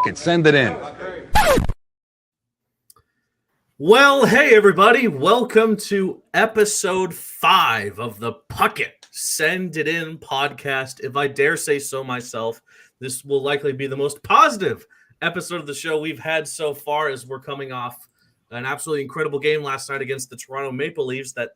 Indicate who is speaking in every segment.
Speaker 1: it. Send it in.
Speaker 2: Well, hey, everybody. Welcome to episode 5 of the Puck It, Send It In podcast. If I dare say so myself, this will likely be the most positive episode of the show we've had so far, as we're coming off an absolutely incredible game last night against the Toronto Maple Leafs that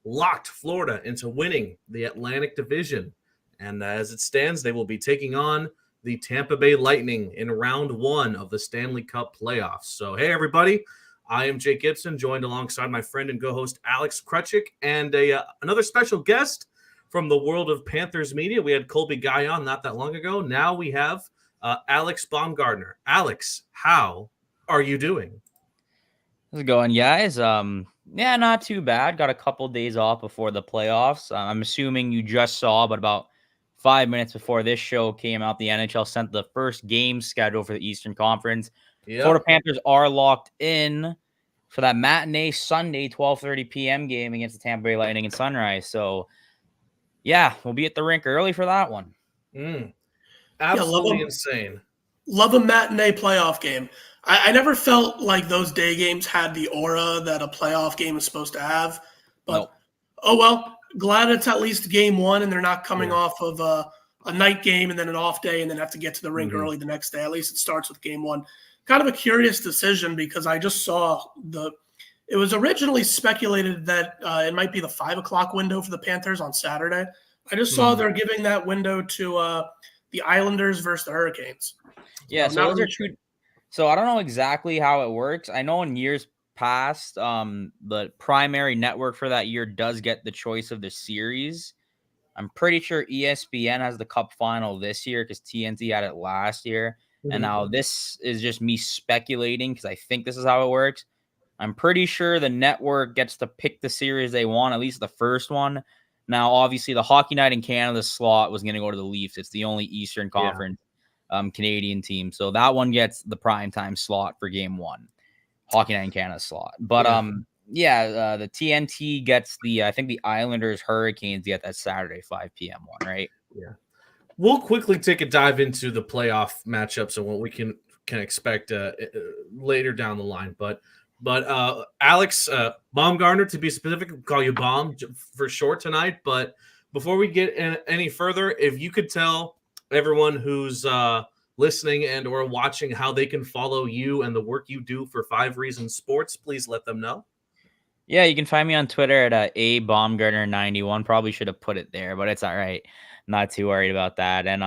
Speaker 2: locked Florida into winning the Atlantic Division. And as it stands, they will be taking on the Tampa Bay Lightning in round 1 of the Stanley Cup playoffs. So, hey, everybody. I am Jake Gibson, joined alongside my friend and co-host Alex Krutchik, and another special guest from the world of Panthers media. We had Colby Guy on not that long ago. Now we have Alex Baumgartner. Alex, how are you doing?
Speaker 3: How's it going, guys? Yeah, not too bad. Got a couple days off before the playoffs. I'm assuming you just saw, but about 5 minutes before this show came out, the NHL sent the first game schedule for the Eastern Conference. Yep. Florida Panthers are locked in for that matinee Sunday 12:30 p.m. game against the Tampa Bay Lightning and Sunrise. So, yeah, we'll be at the rink early for that one.
Speaker 2: Absolutely insane.
Speaker 4: Love a matinee playoff game. I never felt like those day games had the aura that a playoff game is supposed to have. But, Oh, well, glad it's at least game 1 and they're not coming off of a night game and then an off day and then have to get to the rink early the next day. At least it starts with game 1. Kind of a curious decision because I just saw it was originally speculated that it might be the 5 o'clock window for the Panthers on Saturday. I just saw they're giving that window to the Islanders versus the Hurricanes.
Speaker 3: Yeah, so those are two. So I don't know exactly how it works. I know in years past, the primary network for that year does get the choice of the series. I'm pretty sure ESPN has the Cup final this year because TNT had it last year. And now this is just me speculating because I think this is how it works. I'm pretty sure the network gets to pick the series they want, at least the first one. Now, obviously, the Hockey Night in Canada slot was going to go to the Leafs. It's the only Eastern Conference Canadian team. So that one gets the primetime slot for game 1. Hockey Night in Canada slot. But, the TNT gets I think the Islanders Hurricanes get that Saturday 5 p.m. one, right?
Speaker 2: Yeah. We'll quickly take a dive into the playoff matchups and what we can expect later down the line. But Alex Baumgartner, to be specific, we'll call you Baum for short tonight. But before we get any further, if you could tell everyone who's listening and or watching how they can follow you and the work you do for 5 Reasons Sports, please let them know.
Speaker 3: Yeah, you can find me on Twitter at abaumgartner91. Probably should have put it there, but it's all right. Not too worried about that. And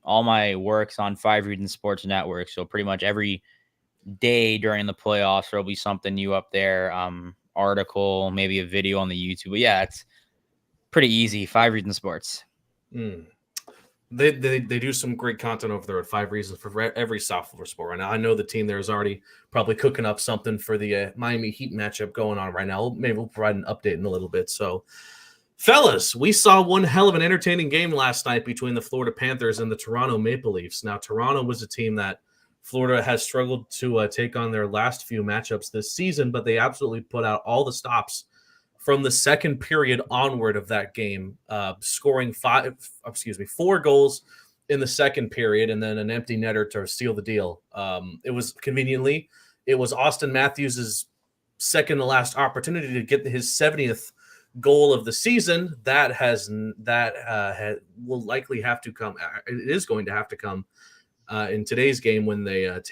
Speaker 3: all my work's on 5 Reasons Sports Network. So pretty much every day during the playoffs, there'll be something new up there. Article, maybe a video on the YouTube. But yeah, it's pretty easy. 5 Reasons Sports.
Speaker 2: They do some great content over there at 5 Reasons for every South Florida sport right now. I know the team there is already probably cooking up something for the Miami Heat matchup going on right now. Maybe we'll provide an update in a little bit. So, fellas, we saw one hell of an entertaining game last night between the Florida Panthers and the Toronto Maple Leafs. Now, Toronto was a team that Florida has struggled to take on their last few matchups this season, but they absolutely put out all the stops from the second period onward of that game, scoring 4 goals in the second period and then an empty netter to seal the deal. It was Austin Matthews' second to last opportunity to get his 70th goal of the season. That will likely have to come. It is going to have to come in today's game when they are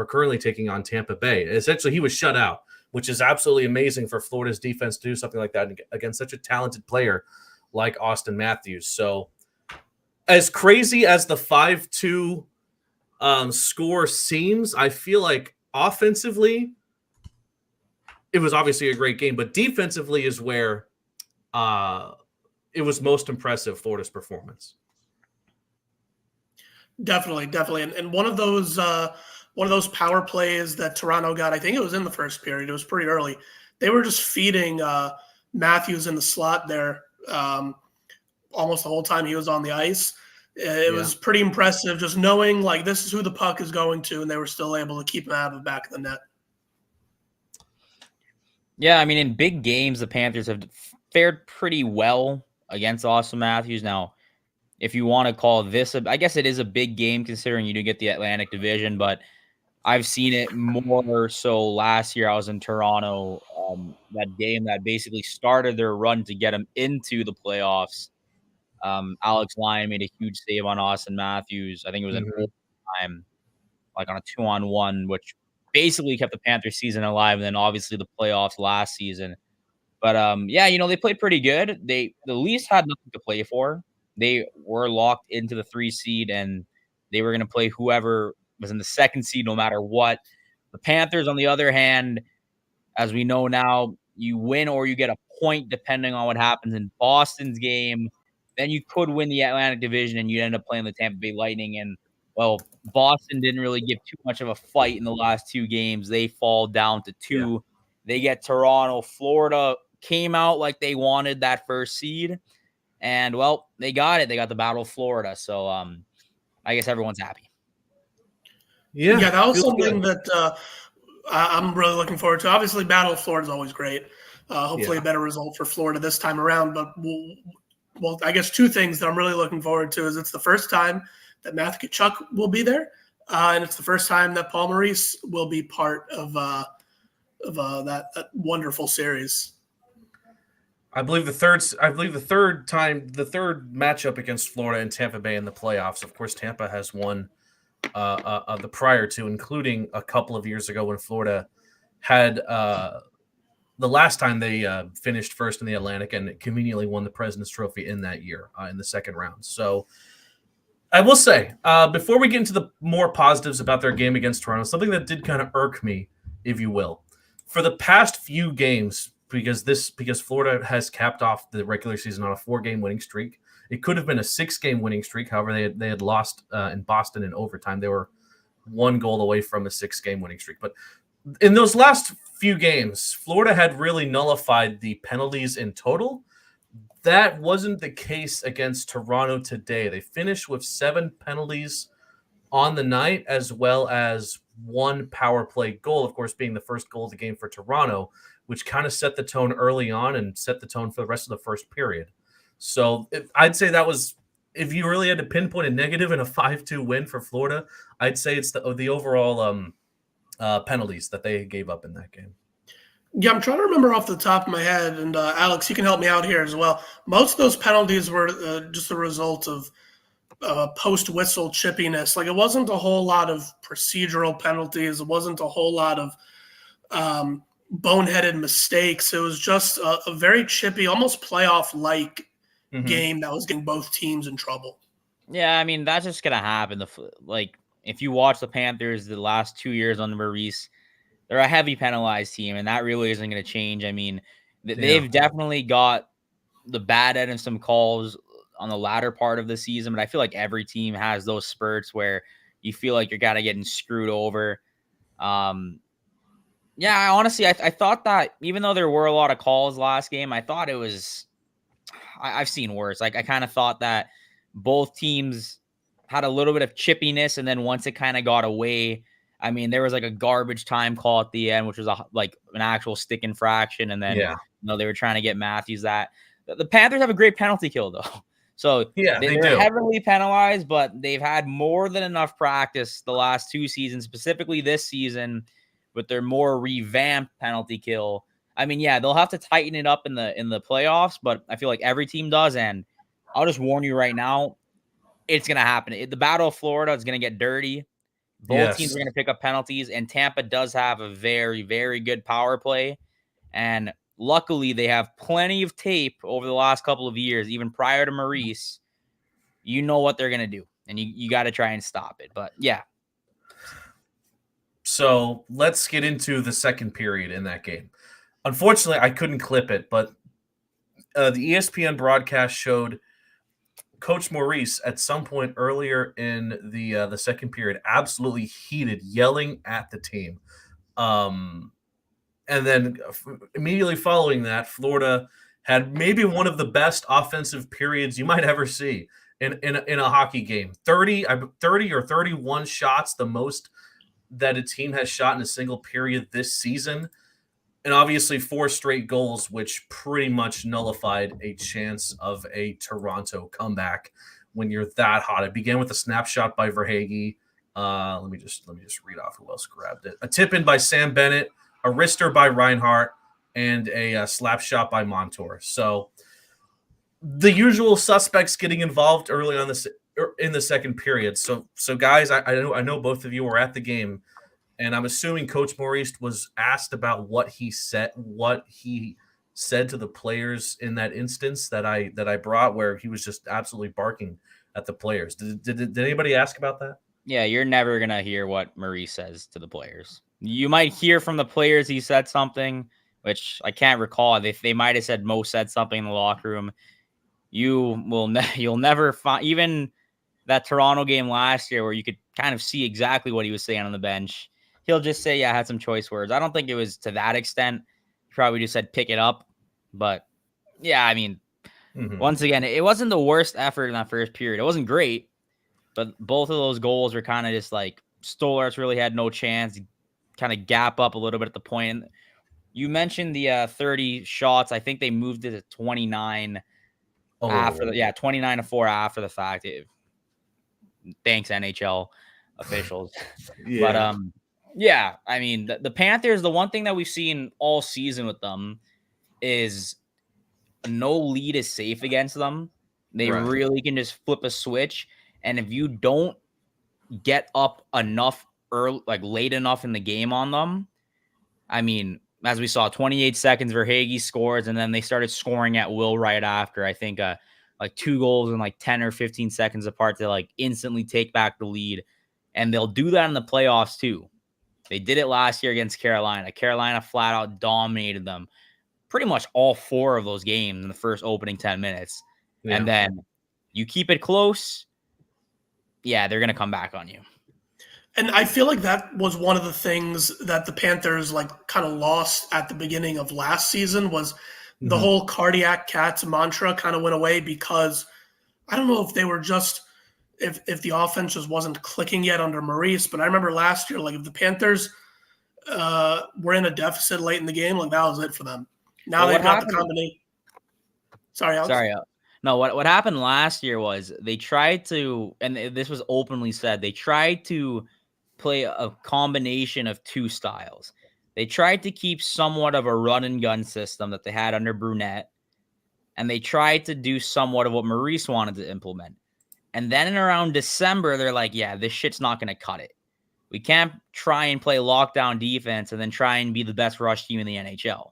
Speaker 2: currently taking on Tampa Bay. Essentially, he was shut out, which is absolutely amazing for Florida's defense to do something like that against such a talented player like Austin Matthews. So, as crazy as the 5-2 score seems, I feel like offensively, it was obviously a great game, but defensively is where it was most impressive, Florida's performance.
Speaker 4: Definitely. And one of those power plays that Toronto got, I think it was in the first period. It was pretty early. They were just feeding Matthews in the slot there almost the whole time he was on the ice. It was pretty impressive just knowing, like, this is who the puck is going to, and they were still able to keep him out of the back of the net.
Speaker 3: Yeah, I mean, in big games, the Panthers have fared pretty well against Austin Matthews. Now, if you want to call this, I guess it is a big game considering you do get the Atlantic Division, but I've seen it more so last year. I was in Toronto, that game that basically started their run to get them into the playoffs. Alex Lyon made a huge save on Austin Matthews. I think it was an overtime, like on a 2-on-1, which basically kept the Panthers season alive. And then obviously the playoffs last season. But yeah, they played pretty good. The Leafs had nothing to play for. They were locked into the 3 seed, and they were going to play whoever was in the 2nd seed, no matter what. The Panthers, on the other hand, as we know now, you win or you get a point depending on what happens in Boston's game. Then you could win the Atlantic Division, and you end up playing the Tampa Bay Lightning. And well, Boston didn't really give too much of a fight in the last 2 games. They fall down to 2. Yeah. They get Toronto. Florida came out like they wanted that 1st seed, and well, they got it. They got the Battle of Florida. So I guess everyone's happy.
Speaker 4: Yeah, that was something that I'm really looking forward to. Obviously, Battle of Florida is always great. Hopefully a better result for Florida this time around. But well, I guess 2 things that I'm really looking forward to is it's the first time that Matthew Tkachuk will be there, and it's the first time that Paul Maurice will be part of that wonderful series.
Speaker 2: I believe the third matchup against Florida and Tampa Bay in the playoffs. Of course, Tampa has won the prior 2, including a couple of years ago when Florida had the last time they finished first in the Atlantic and conveniently won the President's Trophy in that year in the 2nd round. So I will say, before we get into the more positives about their game against Toronto, something that did kind of irk me, if you will, for the past few games, because Florida has capped off the regular season on a 4-game winning streak. It could have been a 6-game winning streak. However, they had lost in Boston in overtime. They were 1 goal away from a 6-game winning streak. But in those last few games, Florida had really nullified the penalties in total. That wasn't the case against Toronto today. They finished with 7 penalties on the night, as well as 1 power play goal, of course, being the first goal of the game for Toronto, which kind of set the tone early on and set the tone for the rest of the first period. So I'd say that was, if you really had to pinpoint a negative in a 5-2 win for Florida, I'd say it's the overall penalties that they gave up in that game.
Speaker 4: Yeah, I'm trying to remember off the top of my head, and Alex, you can help me out here as well. Most of those penalties were just the result of post-whistle chippiness. Like, it wasn't a whole lot of procedural penalties. It wasn't a whole lot of boneheaded mistakes. It was just a very chippy, almost playoff-like game that was getting both teams in trouble.
Speaker 3: Yeah, I mean, that's just going to happen. If you watch the Panthers the last 2 years under Maurice, they're a heavy penalized team, and that really isn't going to change. I mean, they've definitely got the bad end of some calls on the latter part of the season, but I feel like every team has those spurts where you feel like you're kind of getting screwed over. Yeah, honestly, I thought that even though there were a lot of calls last game, I thought it was – I've seen worse. Like, I kind of thought that both teams had a little bit of chippiness, and then once it kind of got away, I mean, there was like a garbage time call at the end, which was like an actual stick infraction, and then they were trying to get Matthews that. The Panthers have a great penalty kill, though. So they're heavily penalized, but they've had more than enough practice the last 2 seasons, specifically this season, with their more revamped penalty kill. I mean, yeah, they'll have to tighten it up in the playoffs, but I feel like every team does. And I'll just warn you right now, it's going to happen. The Battle of Florida is going to get dirty. Both teams are going to pick up penalties, and Tampa does have a very, very good power play. And luckily, they have plenty of tape over the last couple of years, even prior to Maurice. You know what they're going to do, and you got to try and stop it. But, yeah.
Speaker 2: So let's get into the second period in that game. Unfortunately, I couldn't clip it, but the ESPN broadcast showed Coach Maurice at some point earlier in the second period absolutely heated, yelling at the team. And then immediately following that, Florida had maybe one of the best offensive periods you might ever see in a hockey game. 30 or 31 shots, the most that a team has shot in a single period this season. And obviously 4 straight goals, which pretty much nullified a chance of a Toronto comeback when you're that hot. It began with a snapshot by Verhaeghe. Let me just read off who else grabbed it. A tip in by Sam Bennett, a wrister by Reinhart, and a slap shot by Montour. So the usual suspects getting involved early on in the second period. So guys, I know both of you were at the game. And I'm assuming Coach Maurice was asked about what he said to the players in that instance that I brought, where he was just absolutely barking at the players. Did anybody ask about that?
Speaker 3: Yeah, you're never gonna hear what Maurice says to the players. You might hear from the players he said something, which I can't recall. They might have said Mo said something in the locker room. You'll never find, even that Toronto game last year where you could kind of see exactly what he was saying on the bench. He'll just say, yeah, I had some choice words. I don't think it was to that extent. He probably just said, pick it up. But yeah, I mean, once again, it wasn't the worst effort in that first period. It wasn't great, but both of those goals were kind of just like Stolarz really had no chance, kind of gap up a little bit at the point. You mentioned the 30 shots. I think they moved it to 29 29-4 after the fact. Thanks, NHL officials.
Speaker 2: Yeah.
Speaker 3: But yeah, I mean, the Panthers, the one thing that we've seen all season with them is no lead is safe against them. They really can just flip a switch. And if you don't get up enough early, like late enough in the game on them, I mean, as we saw, 28 seconds, Verhaeghe scores, and then they started scoring at will right after. I think like 2 goals in like 10 or 15 seconds apart to like instantly take back the lead. And they'll do that in the playoffs too. They did it last year against Carolina. Carolina flat out dominated them pretty much all 4 of those games in the first opening 10 minutes. Yeah. And then you keep it close. Yeah, they're going to come back on you.
Speaker 4: And I feel like that was one of the things that the Panthers like kind of lost at the beginning of last season was the whole cardiac cats mantra kind of went away because I don't know if they were just if the offense just wasn't clicking yet under Maurice, but I remember last year, like if the Panthers were in a deficit late in the game, like that was it for them. Now they've got the combination. Sorry, Alex.
Speaker 3: No, what happened last year was they tried to, and this was openly said, they tried to play a combination of 2 styles. They tried to keep somewhat of a run and gun system that they had under Brunette, and they tried to do somewhat of what Maurice wanted to implement. And then in around December, they're like, yeah, this shit's not going to cut it. We can't try and play lockdown defense and then try and be the best rush team in the NHL.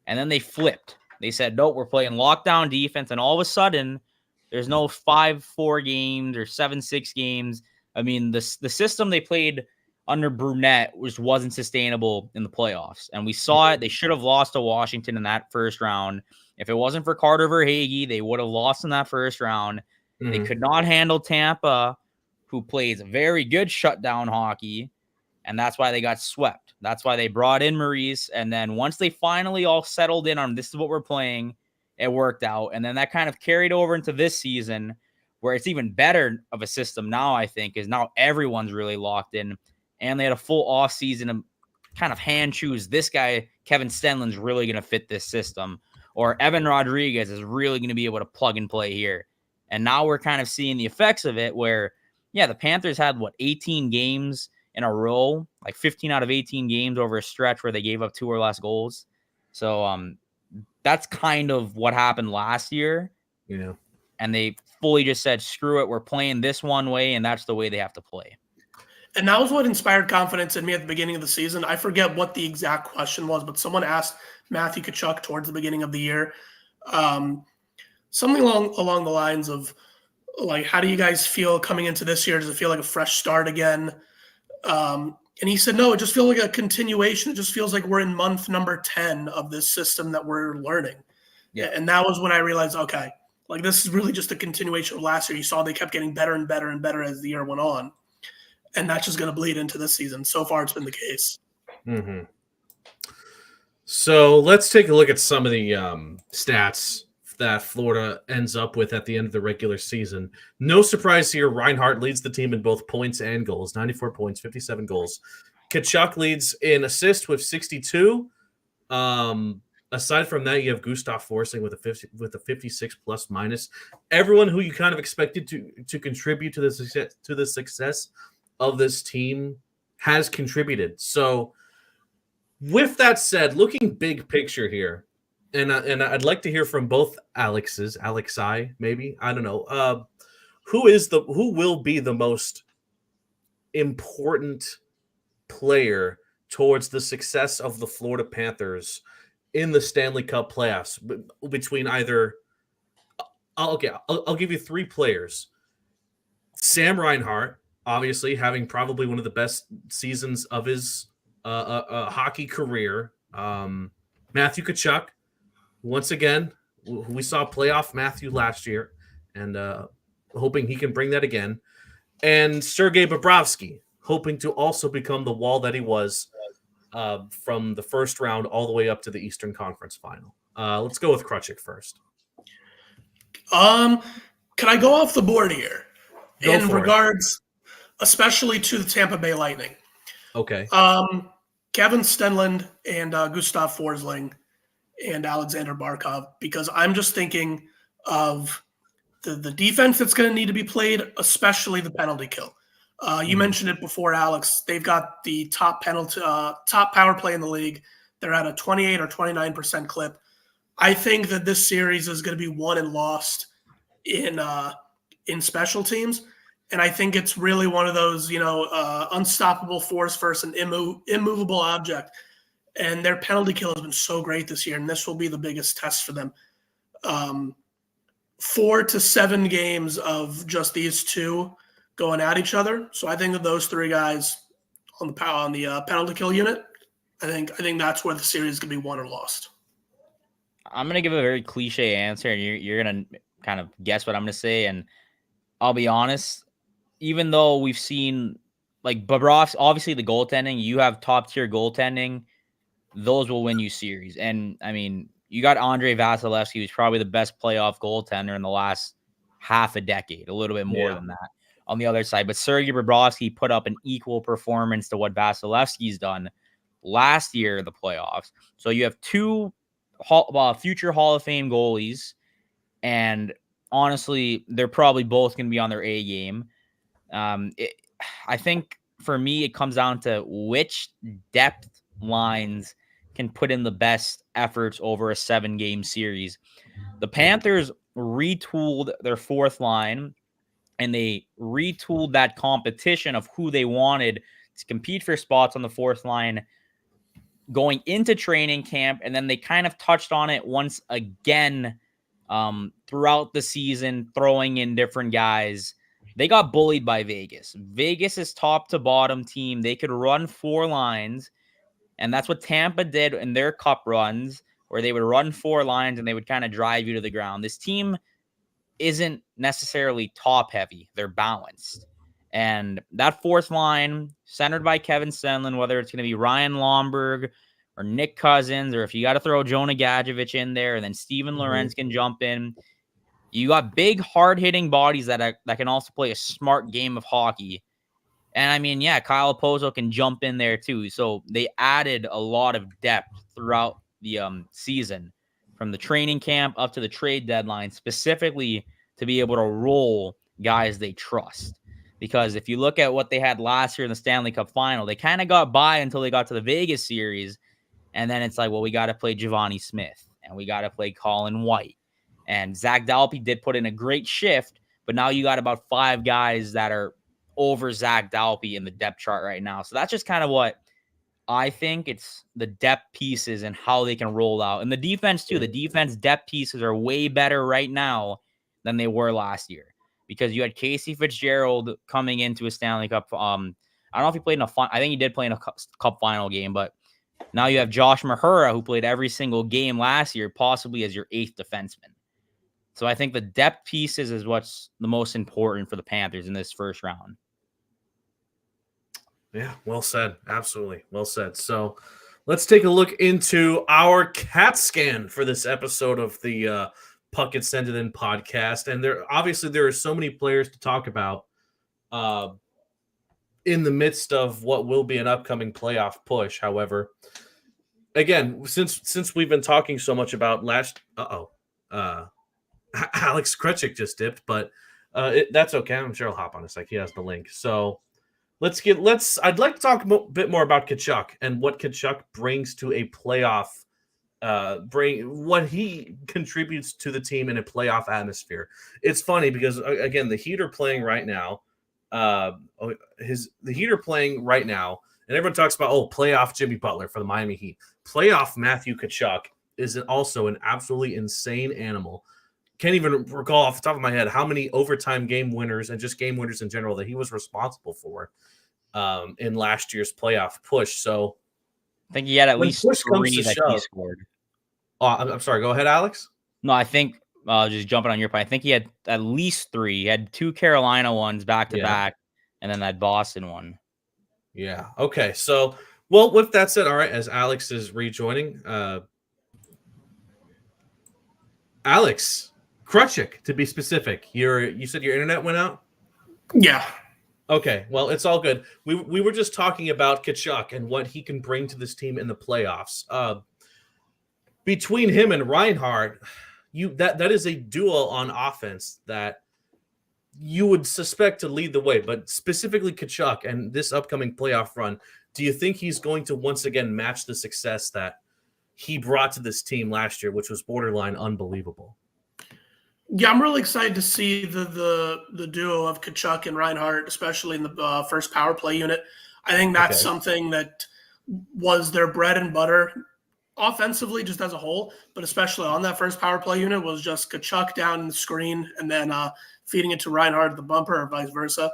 Speaker 3: And then they flipped. They said, nope, we're playing lockdown defense. And all of a sudden, there's no 5-4 games or 7-6 games. I mean, the system they played under Brunette wasn't sustainable in the playoffs. And we saw it. They should have lost to Washington in that first round. If it wasn't for Carter Verhaeghe, they would have lost in that first round. They could not handle Tampa, who plays very good shutdown hockey, and that's why they got swept. That's why they brought in Maurice, and then once they finally all settled in on this is what we're playing, it worked out. And then that kind of carried over into this season, where it's even better of a system now, I think, is now everyone's really locked in, and they had a full off season to kind of hand choose this guy, Kevin Stenlund's really going to fit this system, or Evan Rodriguez is really going to be able to plug and play here. And now we're kind of seeing the effects of it where, yeah, the Panthers had, 18 games in a row, like 15 out of 18 games over a stretch where they gave up 2 or less goals. So that's kind of what happened last year.
Speaker 2: Yeah.
Speaker 3: And they fully just said, screw it, we're playing this one way, and that's the way they have to play.
Speaker 4: And that was what inspired confidence in me at the beginning of the season. I forget what the exact question was, but someone asked Matthew Tkachuk towards the beginning of the year, something along the lines of, like, how do you guys feel coming into this year? Does it feel like a fresh start again? And he said, no, it just feels like a continuation. It just feels like we're in month number 10 of this system that we're learning. Yeah. And that was when I realized, okay, like this is really just a continuation of last year. You saw they kept getting better and better and better as the year went on. And that's just going to bleed into this season. So far, it's been the case.
Speaker 2: Mm-hmm. So let's take a look at some of the stats that Florida ends up with at the end of the regular season. No surprise here, Reinhart leads the team in both points and goals, 94 points, 57 goals. Tkachuk leads in assists with 62. Aside from that, you have Gustav Forsling with a 56 plus minus. Everyone who you kind of expected to contribute to the success of this team has contributed. So, with that said, looking big picture here, and I'd like to hear from both Alexi, maybe, I don't know, who will be the most important player towards the success of the Florida Panthers in the Stanley Cup playoffs between either. I'll give you three players. Sam Reinhart, obviously having probably one of the best seasons of his hockey career. Matthew Tkachuk, once again, we saw playoff Matthew last year, and hoping he can bring that again. And Sergei Bobrovsky, hoping to also become the wall that he was from the first round all the way up to the Eastern Conference Final. Let's go with Krutchik first.
Speaker 4: Can I go off the board here in regards, especially to the Tampa Bay Lightning?
Speaker 2: Okay.
Speaker 4: Kevin Stenlund and Gustav Forsling and Alexander Barkov, because I'm just thinking of the defense that's going to need to be played, especially the penalty kill. You mentioned it before, Alex. They've got the top power play in the league. They're at a 28 or 29% clip. I think that this series is going to be won and lost in special teams, and I think it's really one of those, unstoppable force versus an immovable object. And their penalty kill has been so great this year, and this will be the biggest test for them. 4 to 7 games of just these two going at each other. So I think that those three guys on the penalty kill unit, I think that's where the series is going to be won or lost.
Speaker 3: I'm going to give a very cliche answer, and you're going to kind of guess what I'm going to say. And I'll be honest, even though we've seen like Bobrovsky, obviously the goaltending, you have top tier goaltending, those will win you series. And I mean, you got Andrei Vasilevsky, who's probably the best playoff goaltender in the last half a decade, a little bit more than that on the other side. But Sergei Bobrovsky put up an equal performance to what Vasilevsky's done last year in the playoffs. So you have two future Hall of Fame goalies, and honestly, they're probably both going to be on their A game. I think for me, it comes down to which depth lines can put in the best efforts over a 7-game series. The Panthers retooled their fourth line, and they retooled that competition of who they wanted to compete for spots on the fourth line going into training camp, and then they kind of touched on it once again throughout the season, throwing in different guys. They got bullied by Vegas. Vegas is top to bottom team. They could run 4 lines, and that's what Tampa did in their cup runs, where they would run 4 lines and they would kind of drive you to the ground. This team isn't necessarily top heavy. They're balanced. And that fourth line, centered by Kevin Stenlund, whether it's going to be Ryan Lomberg or Nick Cousins, or if you got to throw Jonah Gadjevich in there, and then Steven Lorenz can jump in. You got big, hard-hitting bodies that can also play a smart game of hockey. And I mean, yeah, Kyle Pozo can jump in there too. So they added a lot of depth throughout the season, from the training camp up to the trade deadline, specifically to be able to roll guys they trust. Because if you look at what they had last year in the Stanley Cup final, they kind of got by until they got to the Vegas series. And then it's like, well, we got to play Giovanni Smith, and we got to play Colin White. And Zach Dalpe did put in a great shift, but now you got about 5 guys that are over Zach Dalpe in the depth chart right now. So that's just kind of what I think. It's the depth pieces and how they can roll out. And the defense too. The defense depth pieces are way better right now than they were last year, because you had Casey Fitzgerald coming into a Stanley Cup. I don't know if he played in I think he did play in a cup final game, but now you have Josh Mahura, who played every single game last year, possibly as your 8th defenseman. So I think the depth pieces is what's the most important for the Panthers in this first round.
Speaker 2: Yeah, well said. Absolutely. Well said. So let's take a look into our CAT scan for this episode of the Puck It Send It In podcast. And there are so many players to talk about in the midst of what will be an upcoming playoff push. However, again, since we've been talking so much about Alex Krutchik just dipped, but that's okay. I'm sure he'll hop on a sec. He has the link. So I'd like to talk a bit more about Tkachuk and what Tkachuk brings to a playoff. Bring what he contributes to the team in a playoff atmosphere. It's funny because again, the Heat are playing right now. The Heat are playing right now, and everyone talks about playoff Jimmy Butler for the Miami Heat. Playoff Matthew Tkachuk is also an absolutely insane animal. Can't even recall off the top of my head how many overtime game winners and just game winners in general that he was responsible for in last year's playoff push. So
Speaker 3: I think he had at least 3 that he scored.
Speaker 2: Oh, I'm sorry. Go ahead, Alex.
Speaker 3: No, I think just jumping on your point. I think he had at least 3. He had 2 Carolina ones back to back, and then that Boston one.
Speaker 2: Yeah. Okay. So, well, with that said, all right. As Alex is rejoining, Alex Krutchik, to be specific, you said your internet went out.
Speaker 4: Yeah.
Speaker 2: Okay. Well, it's all good. We were just talking about Tkachuk and what he can bring to this team in the playoffs. Between him and Reinhart, that is a duo on offense that you would suspect to lead the way. But specifically Tkachuk and this upcoming playoff run, do you think he's going to once again match the success that he brought to this team last year, which was borderline unbelievable?
Speaker 4: Yeah, I'm really excited to see the duo of Tkachuk and Reinhart, especially in the first power play unit. I think that's something that was their bread and butter offensively, just as a whole, but especially on that first power play unit was just Tkachuk down in the screen and then feeding it to Reinhart at the bumper or vice versa.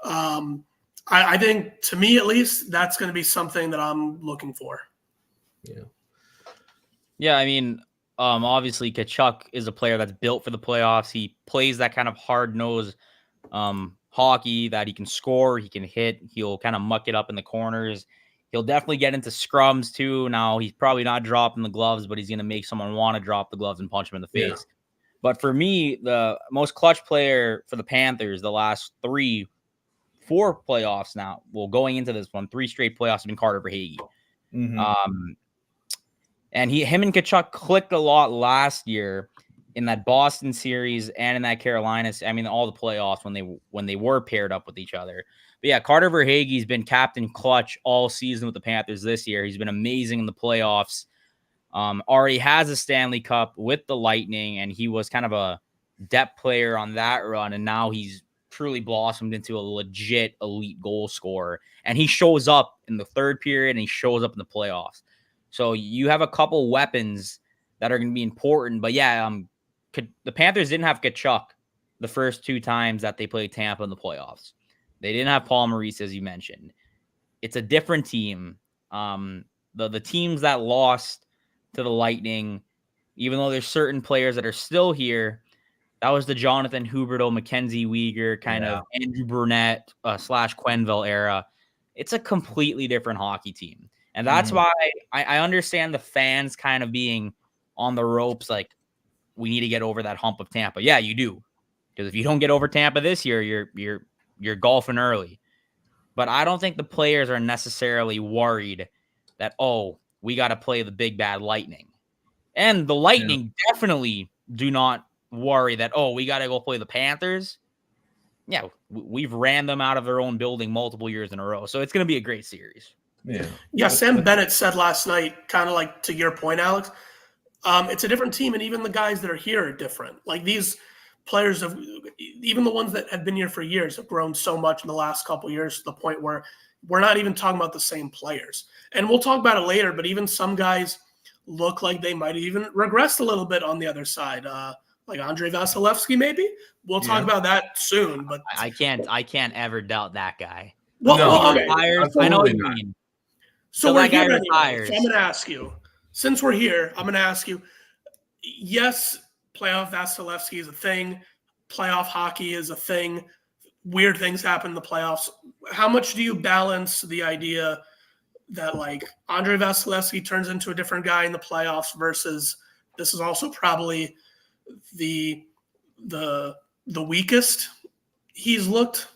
Speaker 4: I think, to me at least, that's going to be something that I'm looking for.
Speaker 2: Yeah.
Speaker 3: Yeah, I mean, obviously Tkachuk is a player that's built for the playoffs. He plays that kind of hard-nosed hockey that he can score, he can hit, he'll kind of muck it up in the corners. He'll definitely get into scrums too. Now, he's probably not dropping the gloves, but he's going to make someone want to drop the gloves and punch him in the face. Yeah. But for me, the most clutch player for the Panthers the last 4 playoffs now, well, going into this one, 3 straight playoffs have been Carter Verhaeghe. Mm-hmm. And him and Tkachuk clicked a lot last year in that Boston series and in that Carolina. I mean, all the playoffs when they were paired up with each other. But yeah, Carter Verhaeghe's been captain clutch all season with the Panthers this year. He's been amazing in the playoffs. Already has a Stanley Cup with the Lightning, and he was kind of a depth player on that run. And now he's truly blossomed into a legit elite goal scorer. And he shows up in the third period and he shows up in the playoffs. So you have a couple weapons that are going to be important. But yeah, the Panthers didn't have Tkachuk the first 2 times that they played Tampa in the playoffs. They didn't have Paul Maurice, as you mentioned. It's a different team. The teams that lost to the Lightning, even though there's certain players that are still here, that was the Jonathan Huberdeau, Mackenzie Weegar, kind of Andrew Brunette / Quenneville era. It's a completely different hockey team. And that's why I understand the fans kind of being on the ropes, like, we need to get over that hump of Tampa. Yeah, you do. Because if you don't get over Tampa this year, you're golfing early. But I don't think the players are necessarily worried that, we got to play the big bad Lightning. And the Lightning definitely do not worry that, we got to go play the Panthers. Yeah, we've ran them out of their own building multiple years in a row. So it's going to be a great series.
Speaker 4: Yeah, Sam Bennett said last night, kind of like to your point, Alex, it's a different team, and even the guys that are here are different. Like, these players even the ones that have been here for years have grown so much in the last couple of years to the point where we're not even talking about the same players. And we'll talk about it later, but even some guys look like they might even regress a little bit on the other side. Like Andrei Vasilevsky, maybe. We'll talk about that soon. But
Speaker 3: I can't ever doubt that guy.
Speaker 4: Well, okay.
Speaker 3: I know what you mean.
Speaker 4: So we're here anyway. So I'm going to ask you, since we're here, I'm going to ask you, yes, playoff Vasilevsky is a thing. Playoff hockey is a thing. Weird things happen in the playoffs. How much do you balance the idea that, like, Andrei Vasilevsky turns into a different guy in the playoffs versus this is also probably the weakest he's looked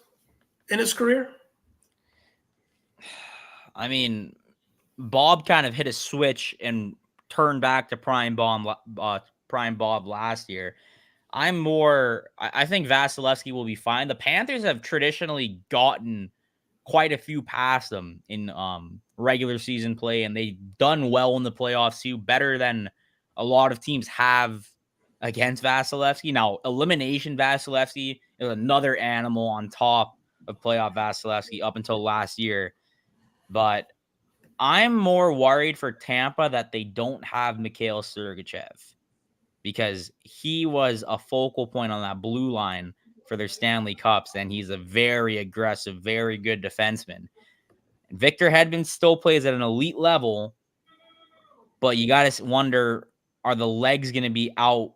Speaker 4: in his career?
Speaker 3: I mean, Bob kind of hit a switch and turned back to prime Bob last year. I think Vasilevsky will be fine. The Panthers have traditionally gotten quite a few past them in regular season play, and they've done well in the playoffs too, better than a lot of teams have against Vasilevsky. Now, elimination Vasilevsky is another animal on top of playoff Vasilevsky up until last year. But I'm more worried for Tampa that they don't have Mikhail Sergachev, because he was a focal point on that blue line for their Stanley Cups, and he's a very aggressive, very good defenseman. And Victor Hedman still plays at an elite level, but you got to wonder, are the legs going to be out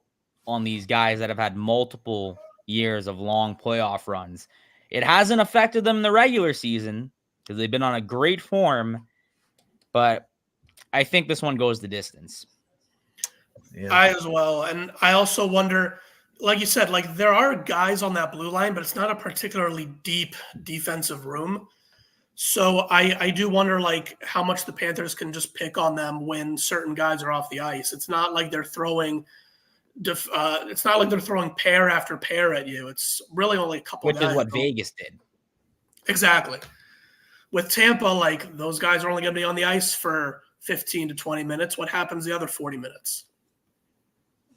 Speaker 3: on these guys that have had multiple years of long playoff runs? It hasn't affected them in the regular season because they've been on a great form, but I think this one goes the distance.
Speaker 4: Yeah. I as well. And I also wonder, like you said, like there are guys on that blue line, but it's not a particularly deep defensive room. So I do wonder like how much the Panthers can just pick on them when certain guys are off the ice. It's not like they're throwing pair after pair at you. It's really only a couple guys.
Speaker 3: Which is what Vegas did.
Speaker 4: Exactly. With Tampa, like those guys are only going to be on the ice for 15 to 20 minutes. What happens the other 40 minutes?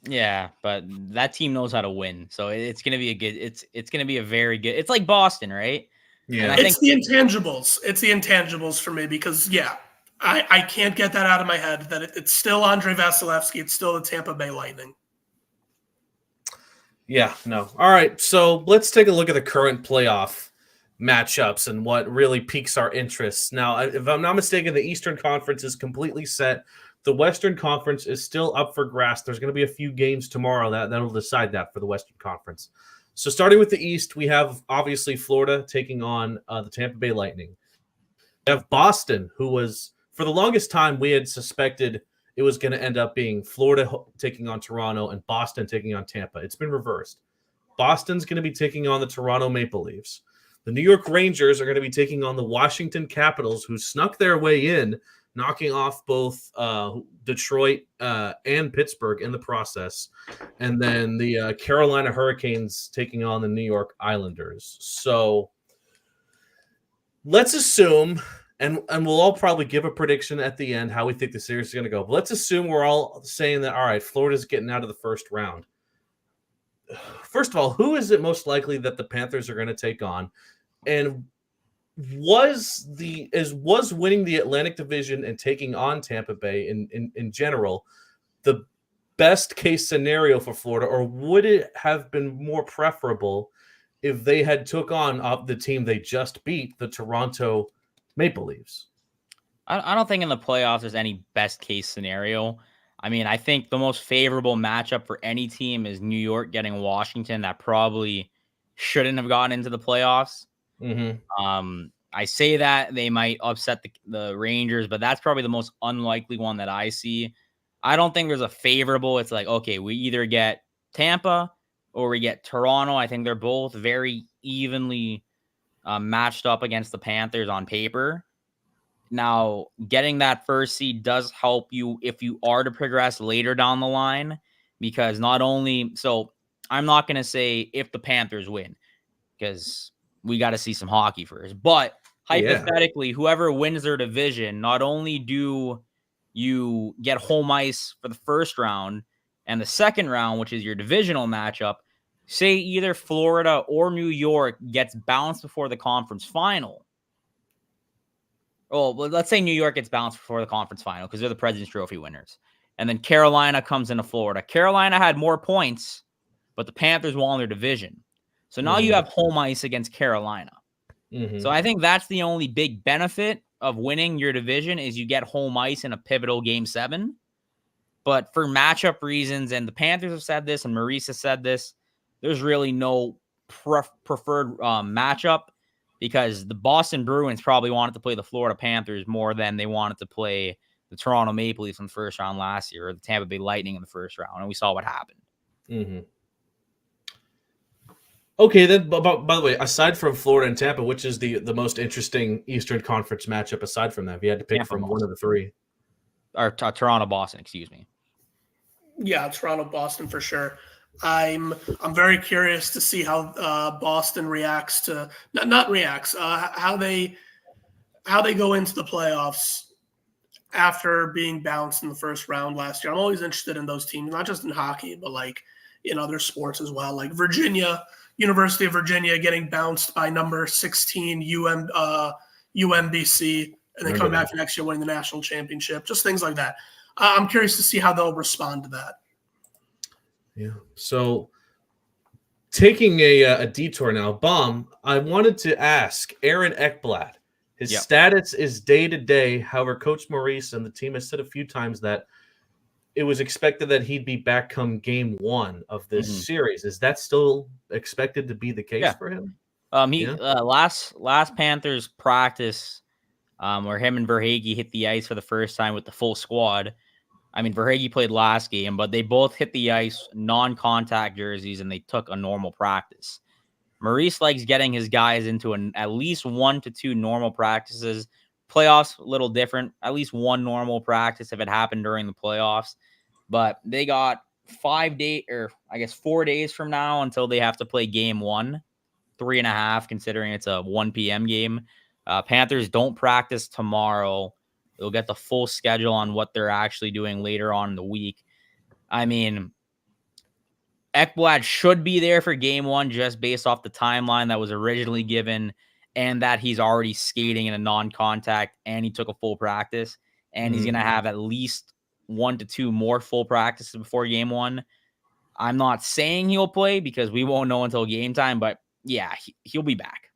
Speaker 3: Yeah, but that team knows how to win. So it's going to be it's going to be a very good, it's like Boston, right?
Speaker 4: Yeah. And it's the intangibles. It's the intangibles for me because, yeah, I can't get that out of my head that it's still Andre Vasilevsky. It's still the Tampa Bay Lightning.
Speaker 2: Yeah, no. All right, so let's take a look at the current playoff matchups and what really piques our interests. Now, if I'm not mistaken, the Eastern Conference is completely set. The Western Conference is still up for grabs. There's going to be a few games tomorrow that'll decide that for the Western Conference. So starting with the East, we have obviously Florida taking on the Tampa Bay Lightning. We have Boston, who was, for the longest time, we had suspected it was going to end up being Florida taking on Toronto and Boston taking on Tampa. It's been reversed. Boston's going to be taking on the Toronto Maple Leafs. The New York Rangers are going to be taking on the Washington Capitals, who snuck their way in, knocking off both Detroit and Pittsburgh in the process. And then the Carolina Hurricanes taking on the New York Islanders. So let's assume, and we'll all probably give a prediction at the end how we think the series is going to go. But let's assume we're all saying that, all right, Florida's getting out of the first round. First of all, who is it most likely that the Panthers are going to take on? And was winning the Atlantic Division and taking on Tampa Bay in general the best case scenario for Florida, or would it have been more preferable if they had took on the team they just beat, the Toronto Maple Leafs?
Speaker 3: I don't think in the playoffs there's any best case scenario. I mean, I think the most favorable matchup for any team is New York getting Washington that probably shouldn't have gotten into the playoffs.
Speaker 2: Mm-hmm.
Speaker 3: I say that they might upset the Rangers, but that's probably the most unlikely one that I see. I don't think there's a favorable. It's like, okay, we either get Tampa or we get Toronto. I think they're both very evenly matched up against the Panthers on paper. Now, getting that first seed does help you if you are to progress later down the line, because not only – so I'm not going to say if the Panthers win, because we got to see some hockey first. But hypothetically, whoever wins their division, not only do you get home ice for the first round and the second round, which is your divisional matchup, say either Florida or New York gets bounced before the conference final. Well, let's say New York gets bounced before the conference final because they're the President's Trophy winners. And then Carolina comes into Florida. Carolina had more points, but the Panthers won their division. So now you have home ice against Carolina.
Speaker 2: Mm-hmm.
Speaker 3: So I think that's the only big benefit of winning your division is you get home ice in a pivotal Game 7. But for matchup reasons, and the Panthers have said this, and Maurice has said this, there's really no preferred matchup, because the Boston Bruins probably wanted to play the Florida Panthers more than they wanted to play the Toronto Maple Leafs in the first round last year, or the Tampa Bay Lightning in the first round, and we saw what happened.
Speaker 2: Mm-hmm. Okay, then. By the way, aside from Florida and Tampa, which is the most interesting Eastern Conference matchup aside from that? If you had to pick
Speaker 3: Tampa,
Speaker 2: from one
Speaker 3: Boston.
Speaker 2: of the three,
Speaker 3: Or Toronto, Boston, excuse me.
Speaker 4: Yeah, Toronto, Boston for sure. I'm very curious to see how Boston reacts to not reacts how they go into the playoffs after being bounced in the first round last year. I'm always interested in those teams, not just in hockey, but like in other sports as well. Like University of Virginia getting bounced by number 16 UMBC, and then come back the next year winning the national championship. Just things like that. I'm curious to see how they'll respond to that.
Speaker 2: Yeah. So taking a detour now, Baum, I wanted to ask Aaron Ekblad. His status is day to day. However, Coach Maurice and the team has said a few times that it was expected that he'd be back come game one of this series. Is that still expected to be the case for him?
Speaker 3: Last Panthers practice, where him and Verhaeghe hit the ice for the first time with the full squad. I mean, Verhaeghe played last game, but they both hit the ice non-contact jerseys, and they took a normal practice. Maurice likes getting his guys into at least 1 to 2 normal practices. Playoffs, a little different. At least one normal practice if it happened during the playoffs. But they got 4 days from now until they have to play game 1. 3.5, considering it's a 1 p.m. game. Panthers don't practice tomorrow. They'll get the full schedule on what they're actually doing later on in the week. I mean, Ekblad should be there for game 1 just based off the timeline that was originally given, and that he's already skating in a non-contact and he took a full practice, and he's going to have at least 1 to 2 more full practices before game 1. I'm not saying he'll play because we won't know until game time, but yeah, he'll be back.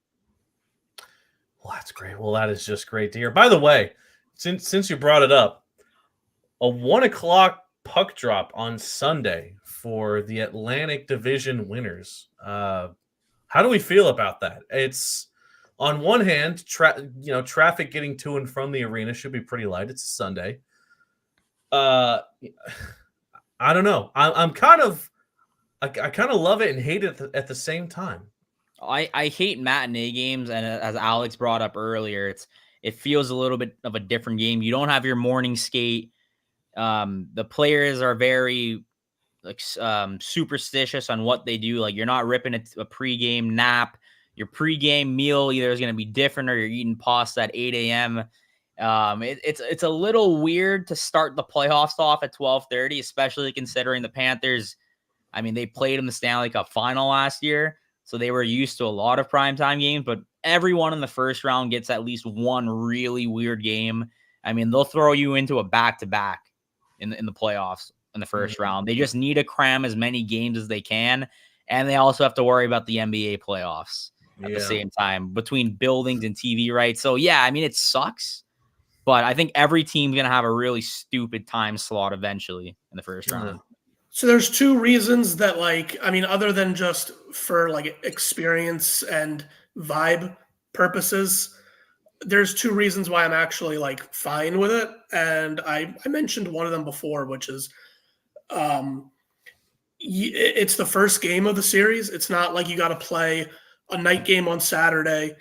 Speaker 2: Well, that's great. Well, that is just great to hear. By the way, since you brought it up, a 1 o'clock puck drop on Sunday for the Atlantic Division winners. How do we feel about that? It's on one hand, traffic getting to and from the arena should be pretty light. It's a Sunday. I don't know. I kind of love it and hate it at the same time.
Speaker 3: I hate matinee games, and as Alex brought up earlier, it feels a little bit of a different game. You don't have your morning skate. The players are very superstitious on what they do. Like, you're not ripping a pregame nap. Your pregame meal either is going to be different, or you're eating pasta at 8 a.m. It's a little weird to start the playoffs off at 12:30, especially considering the Panthers. I mean, they played in the Stanley Cup final last year, so they were used to a lot of primetime games, but everyone in the first round gets at least one really weird game. I mean, they'll throw you into a back-to-back in the playoffs in the first round. They just need to cram as many games as they can, and they also have to worry about the NBA playoffs at the same time between buildings and TV rights. So, yeah, I mean, it sucks, but I think every team's going to have a really stupid time slot eventually in the first round.
Speaker 4: So there's 2 reasons that, other than just for experience and vibe purposes, there's 2 reasons why I'm actually fine with it. And I mentioned one of them before, which is it's the first game of the series. It's not like you got to play a night game on Saturday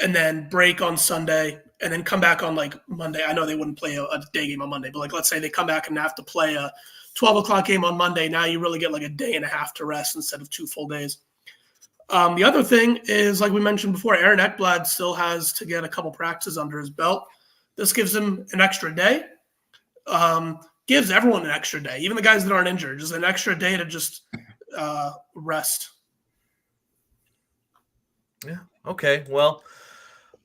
Speaker 4: and then break on Sunday and then come back on Monday. I know they wouldn't play a day game on Monday, but let's say they come back and have to play a 12 o'clock game on Monday. Now you really get a day and a half to rest instead of 2 full days. The other thing is, like we mentioned before, Aaron Ekblad still has to get a couple practices under his belt. This gives him an extra day. Gives everyone an extra day, even the guys that aren't injured, just an extra day to just rest.
Speaker 2: Yeah. Okay. Well,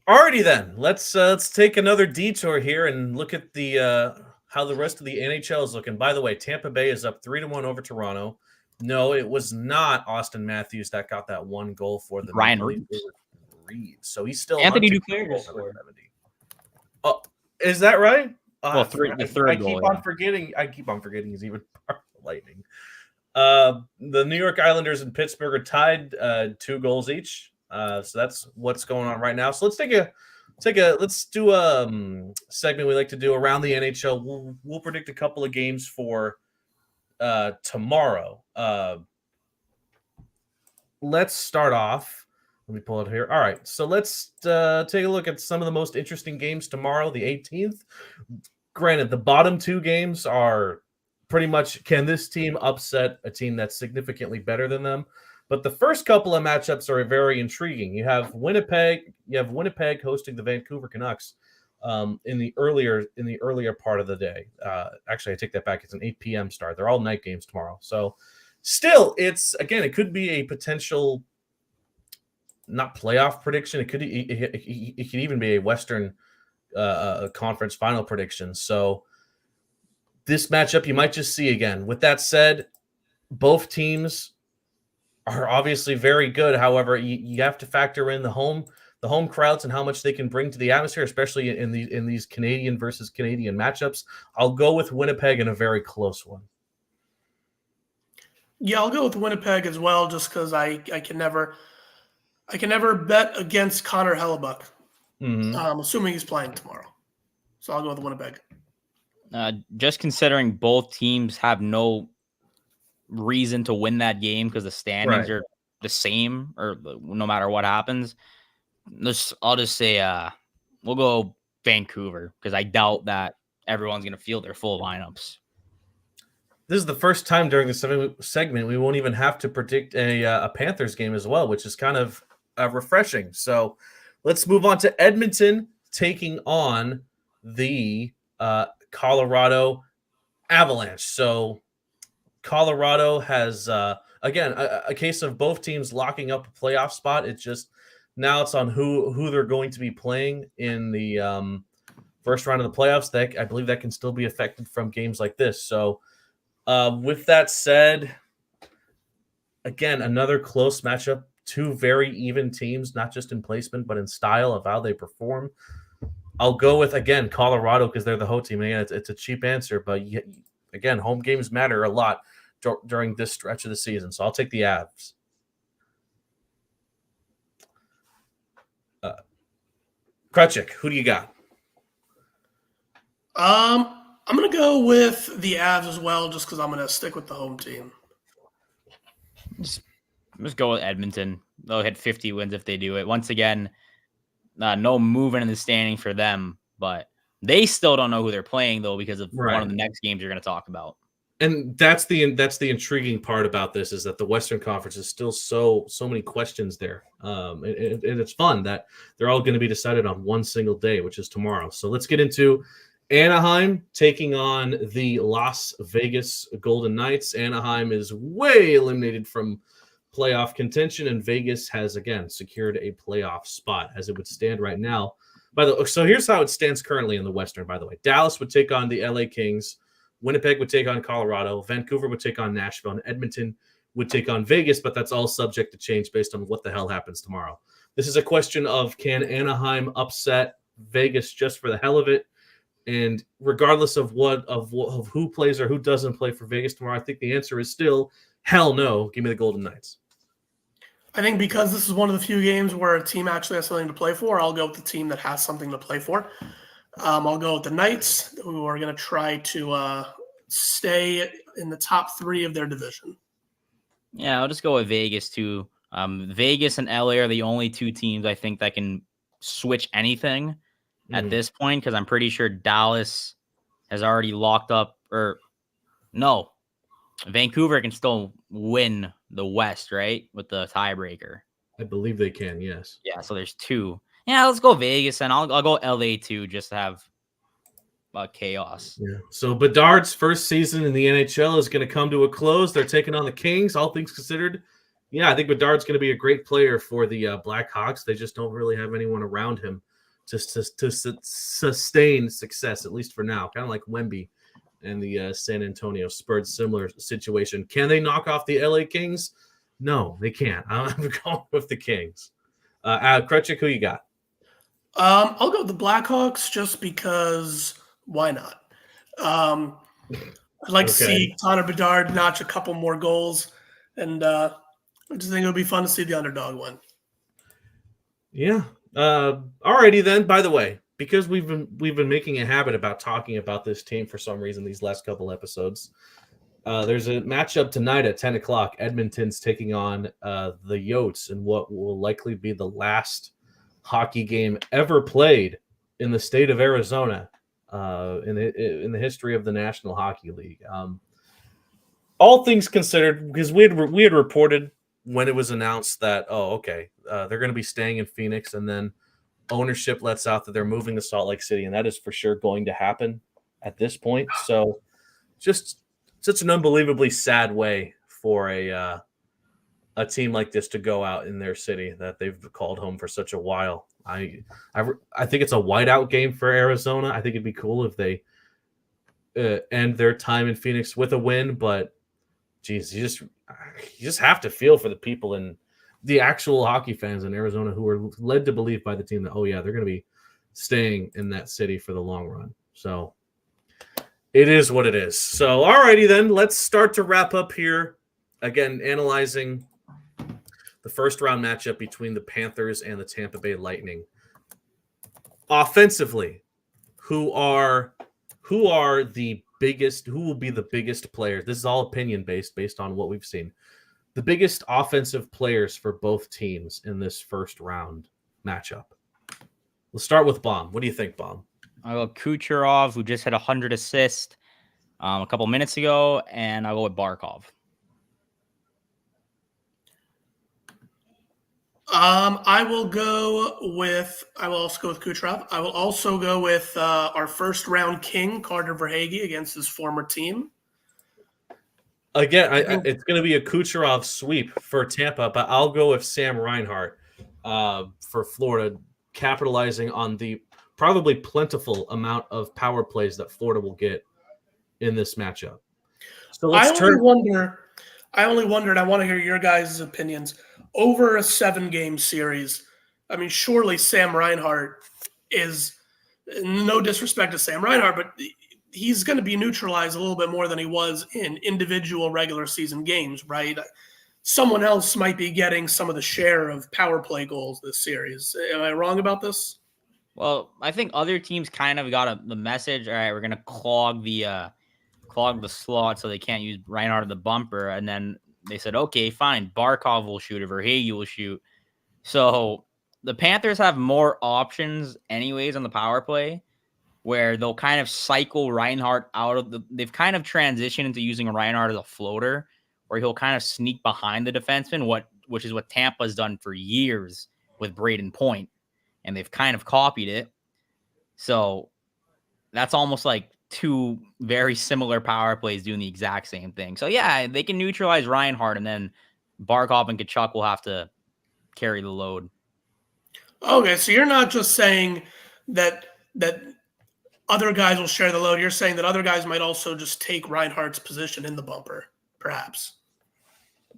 Speaker 2: alrighty then. Let's take another detour here and look at the how the rest of the NHL is looking. By the way, Tampa Bay is up 3-1 over Toronto. No, it was not Austin Matthews that got that one goal for the
Speaker 3: Ryan Reeves.
Speaker 2: So he's still
Speaker 3: Anthony Duclair.
Speaker 2: Oh, is that right?
Speaker 3: Well, the third goal.
Speaker 2: I keep on forgetting he's even part of the Lightning. The New York Islanders and Pittsburgh are tied 2 goals each. So that's what's going on right now. So let's let's do a segment we like to do around the NHL. We'll predict a couple of games for tomorrow. let's start off. Let me pull it here. All right, so let's take a look at some of the most interesting games tomorrow, the 18th. Granted, the bottom two games are pretty much, can this team upset a team that's significantly better than them? But the first couple of matchups are very intriguing. You have Winnipeg hosting the Vancouver Canucks in the earlier part of the day. Actually, I take that back. It's an 8 p.m. start. They're all night games tomorrow. So still, it could be a potential not playoff prediction. It could even be a Western conference final prediction. So this matchup you might just see again. With that said, both teams are obviously very good. However, you have to factor in the home crowds and how much they can bring to the atmosphere, especially in these Canadian versus Canadian matchups. I'll go with Winnipeg in a very close one.
Speaker 4: Yeah, I'll go with Winnipeg as well, just because I can never bet against Connor Hellebuck. Assuming he's playing tomorrow. So I'll go with Winnipeg.
Speaker 3: Just considering both teams have no reason to win that game because the standings are the same, or no matter what happens. I'll just say we'll go Vancouver because I doubt that everyone's going to field their full lineups.
Speaker 2: This is the first time during the segment we won't even have to predict a Panthers game as well, which is kind of refreshing. So let's move on to Edmonton taking on the Colorado Avalanche. So Colorado has, again, a case of both teams locking up a playoff spot. It's just now it's on who they're going to be playing in the first round of the playoffs. That I believe that can still be affected from games like this. So with that said, again, another close matchup. Two very even teams, not just in placement, but in style of how they perform. I'll go with, again, Colorado because they're the home team. Again, it's a cheap answer, but again, home games matter a lot during this stretch of the season. So I'll take the Avs. Krutchik, who do you got?
Speaker 4: I'm going to go with the Avs as well, just because I'm going to stick with the home team.
Speaker 3: Just go with Edmonton. They'll hit 50 wins if they do it. Once again, no movement in the standing for them, but they still don't know who they're playing, though, because of one of the next games you're going to talk about.
Speaker 2: And that's the intriguing part about this is that the Western Conference is still so many questions there. And it's fun that they're all going to be decided on one single day, which is tomorrow. So let's get into Anaheim taking on the Las Vegas Golden Knights. Anaheim is way eliminated from playoff contention, and Vegas has, again, secured a playoff spot as it would stand right now. So here's how it stands currently in the Western, by the way. Dallas would take on the LA Kings. Winnipeg would take on Colorado. Vancouver would take on Nashville. And Edmonton would take on Vegas, but that's all subject to change based on what the hell happens tomorrow. This is a question of, can Anaheim upset Vegas just for the hell of it? And regardless of who plays or who doesn't play for Vegas tomorrow, I think the answer is still hell no. Give me the Golden Knights.
Speaker 4: I think because this is one of the few games where a team actually has something to play for, I'll go with the team that has something to play for. I'll go with the Knights, who are going to try to stay in the top three of their division.
Speaker 3: Yeah, I'll just go with Vegas, too. Vegas and LA are the only two teams I think that can switch anything at this point, because I'm pretty sure Dallas has already locked up, Vancouver can still win the West, right? With the tiebreaker.
Speaker 2: I believe they can, yes.
Speaker 3: Yeah, so there's two. Yeah, let's go Vegas, and I'll go LA too, just to have chaos.
Speaker 2: Yeah. So Bedard's first season in the NHL is going to come to a close. They're taking on the Kings, all things considered. Yeah, I think Bedard's going to be a great player for the Blackhawks. They just don't really have anyone around him to sustain success, at least for now. Kind of like Wemby and the San Antonio Spurs, similar situation. Can they knock off the LA Kings? No, they can't. I'm going with the Kings. Krutchik, who you got?
Speaker 4: I'll go with the Blackhawks just because why not? I'd like to see Connor Bedard notch a couple more goals, and I just think it'll be fun to see the underdog win.
Speaker 2: Yeah. Alrighty then. By the way, because we've been making a habit about talking about this team for some reason these last couple episodes, There's a matchup tonight at 10 o'clock. Edmonton's taking on the Yotes in what will likely be the last hockey game ever played in the state of Arizona in the history of the National Hockey League. All things considered, because we had reported when it was announced that, they're going to be staying in Phoenix, and then ownership lets out that they're moving to Salt Lake City, and that is for sure going to happen at this point. So just such an unbelievably sad way for a team like this to go out in their city that they've called home for such a while. I think it's a whiteout game for Arizona. I think it'd be cool if they end their time in Phoenix with a win, but geez, you just have to feel for the people and the actual hockey fans in Arizona who are led to believe by the team that, they're going to be staying in that city for the long run. So it is what it is. So, alrighty then, let's start to wrap up here. Again, analyzing the first round matchup between the Panthers and the Tampa Bay Lightning. Offensively, who will be the biggest players? This is all opinion based on what we've seen. The biggest offensive players for both teams in this first round matchup. We'll start with Baum. What do you think, Baum?
Speaker 3: I'll go Kucherov, who just had 100 assists a couple minutes ago, and I'll go with Barkov.
Speaker 4: I will also go with Kucherov. I will also go with our first round king, Carter Verhaeghe, against his former team.
Speaker 2: Again, it's going to be a Kucherov sweep for Tampa, but I'll go with Sam Reinhart for Florida, capitalizing on the probably plentiful amount of power plays that Florida will get in this matchup. So let's
Speaker 4: I only wondered, I want to hear your guys' opinions. Over a 7-game series, I mean, surely Sam Reinhart is, no disrespect to Sam Reinhart, but he's going to be neutralized a little bit more than he was in individual regular season games, right? Someone else might be getting some of the share of power play goals this series. Am I wrong about this?
Speaker 3: Well, I think other teams kind of got the message. All right, we're going to clog the slot so they can't use Reinhart at the bumper. And then they said, okay, fine. Barkov will shoot, or Verhaeghe will shoot. So the Panthers have more options anyways on the power play, where they'll kind of cycle Reinhart out of they've kind of transitioned into using Reinhart as a floater, where he'll kind of sneak behind the defenseman, which is what Tampa's done for years with Braden Point, and they've kind of copied it. So that's almost like two very similar power plays doing the exact same thing. So yeah, they can neutralize Reinhart, and then Barkov and Tkachuk will have to carry the load.
Speaker 4: Okay, so you're not just saying that other guys will share the load. You're saying that other guys might also just take Reinhardt's position in the bumper, perhaps.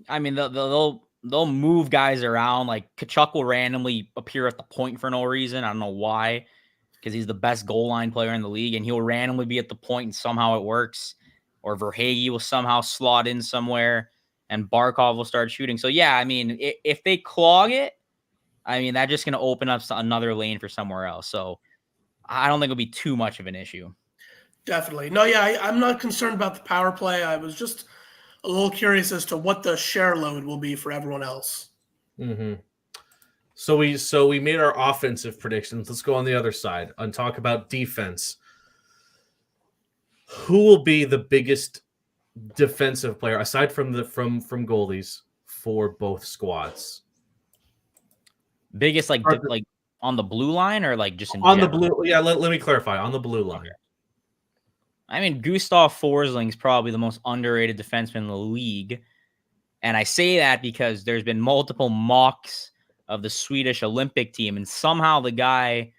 Speaker 3: I mean, they'll move guys around. Like Tkachuk will randomly appear at the point for no reason. I don't know why, because he's the best goal line player in the league, and he'll randomly be at the point and somehow it works. Or Verhaeghe will somehow slot in somewhere, and Barkov will start shooting. So yeah, I mean, if they clog it, I mean, that's just going to open up another lane for somewhere else. So I don't think it'll be too much of an issue.
Speaker 4: Definitely. No, yeah, I'm not concerned about the power play. I was just a little curious as to what the share load will be for everyone else.
Speaker 2: Mm-hmm. So we made our offensive predictions. Let's go on the other side and talk about defense. Who will be the biggest defensive player aside from goalies for both squads?
Speaker 3: Biggest like on the blue line, or like just in
Speaker 2: on
Speaker 3: general?
Speaker 2: The blue? Yeah, let me clarify. On the blue line.
Speaker 3: Okay. I mean, Gustav Forsling's probably the most underrated defenseman in the league. And I say that because there's been multiple mocks of the Swedish Olympic team, and somehow the guy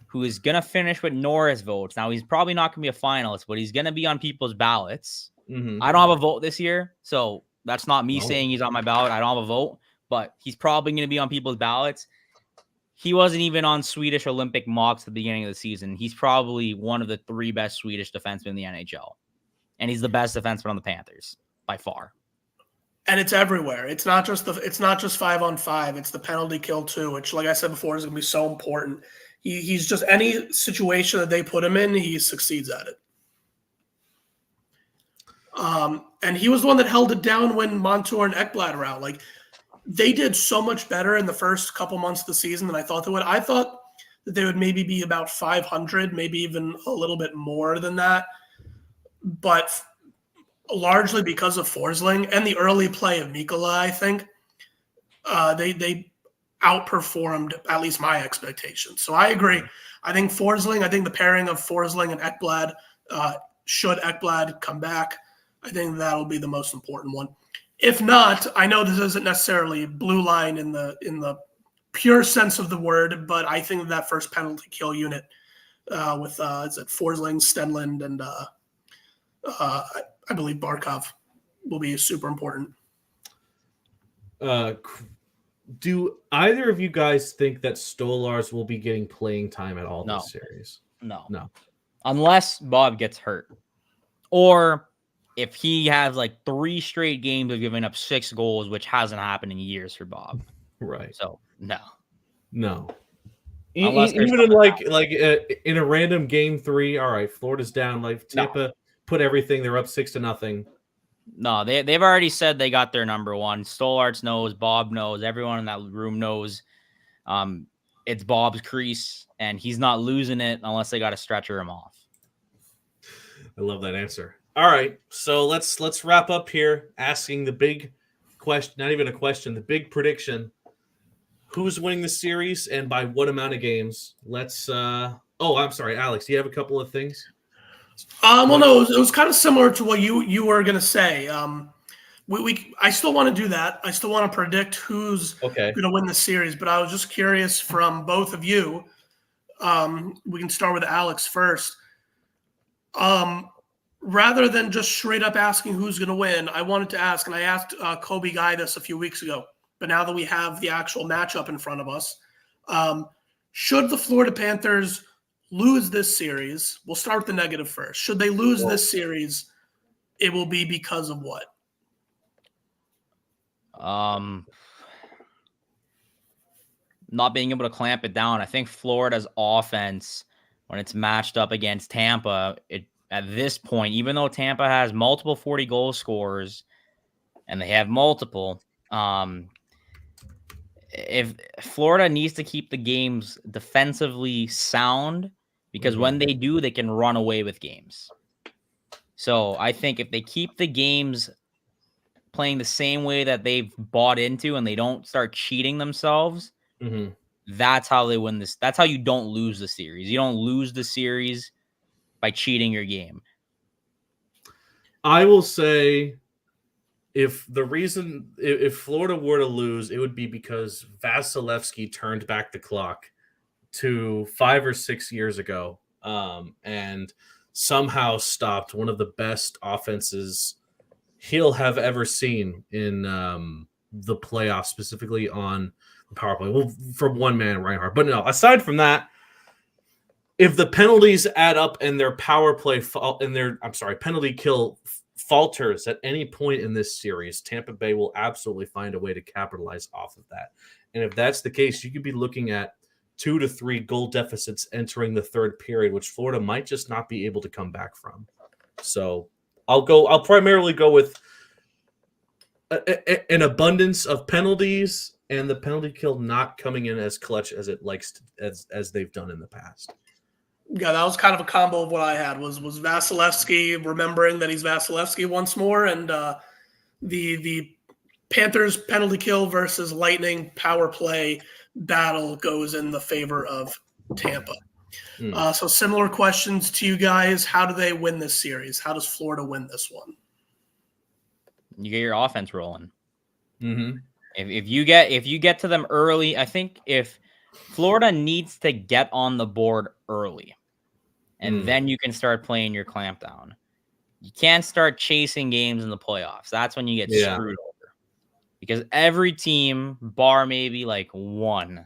Speaker 3: who is going to finish with Norris votes. Now, he's probably not going to be a finalist, but he's going to be on people's ballots.
Speaker 2: Mm-hmm.
Speaker 3: I don't have a vote this year, so that's not me saying he's on my ballot. I don't have a vote, but he's probably going to be on people's ballots. He wasn't even on Swedish Olympic mocks at the beginning of the season. He's probably one of the 3 best Swedish defensemen in the NHL. And he's the best defenseman on the Panthers by far.
Speaker 4: And it's everywhere. It's not just 5-on-5. It's the penalty kill too, which, like I said before, is going to be so important. He's just, any situation that they put him in, he succeeds at it. And he was the one that held it down when Montour and Ekblad were out. Like, they did so much better in the first couple months of the season than I thought they would. I thought that they would maybe be about 500, maybe even a little bit more than that. But largely because of Forsling and the early play of Mikola, I think they outperformed at least my expectations. So I agree. I think the pairing of Forsling and Ekblad, should Ekblad come back, I think that'll be the most important one. If not, I know this isn't necessarily blue line in the pure sense of the word, but I think that first penalty kill unit with is it Forsling, Stenlund, and I believe Barkov will be super important.
Speaker 2: Do either of you guys think that Stolars will be getting playing time at all this series?
Speaker 3: No. Unless Bob gets hurt. Or if he has like 3 straight games of giving up 6 goals, which hasn't happened in years for Bob.
Speaker 2: Right.
Speaker 3: So, no.
Speaker 2: Even in like in a random game 3, all right, Florida's down. Like Tampa put everything. They're up 6-0.
Speaker 3: No, they've already said they got their number one. Stolarz knows, Bob knows, everyone in that room knows. It's Bob's crease, and he's not losing it unless they got to stretcher him off.
Speaker 2: I love that answer. All right, so let's wrap up here, asking the big question. Not even a question, the big prediction. Who's winning the series and by what amount of games? Let's. I'm sorry, Alex. Do you have a couple of things?
Speaker 4: Well, no, it was kind of similar to what you were going to say. I still want to do that. I still want to predict who's going to win the series, but I was just curious from both of you. We can start with Alex first. Rather than just straight up asking who's going to win, I wanted to ask, and I asked Kobe Guy this a few weeks ago, but now that we have the actual matchup in front of us, should the Florida Panthers lose this series? We'll start with the negative first. Should they lose this series, it will be because of what?
Speaker 3: Not being able to clamp it down. I think Florida's offense, when it's matched up against Tampa, at this point, even though Tampa has multiple 40-goal scorers and they have multiple, if Florida needs to keep the games defensively sound, because when they do, they can run away with games. So I think if they keep the games playing the same way that they've bought into and they don't start cheating themselves, that's how they win this. That's how you don't lose the series. You don't lose the series by cheating your game.
Speaker 2: I will say if Florida were to lose, it would be because Vasilevsky turned back the clock to 5 or 6 years ago and somehow stopped one of the best offenses he'll have ever seen in the playoffs, specifically on the power play. Well, from one man, Reinhardt. But no, aside from that, if the penalties add up and their power play penalty kill falters at any point in this series, Tampa Bay will absolutely find a way to capitalize off of that. And if that's the case, you could be looking at 2 to 3 goal deficits entering the third period, which Florida might just not be able to come back from. So I'll primarily go with an abundance of penalties and the penalty kill not coming in as clutch as it likes as they've done in the past.
Speaker 4: Yeah, that was kind of a combo of what I had was Vasilevsky, remembering that he's Vasilevsky once more, and the Panthers penalty kill versus Lightning power play battle goes in the favor of Tampa. So similar questions to you guys. How do they win this series? How does Florida win this one?
Speaker 3: You get your offense rolling. If you get to them early, I think if Florida needs to get on the board early, and then you can start playing your clamp down. You can't start chasing games in the playoffs. That's when you get screwed over. Because every team, bar maybe like one,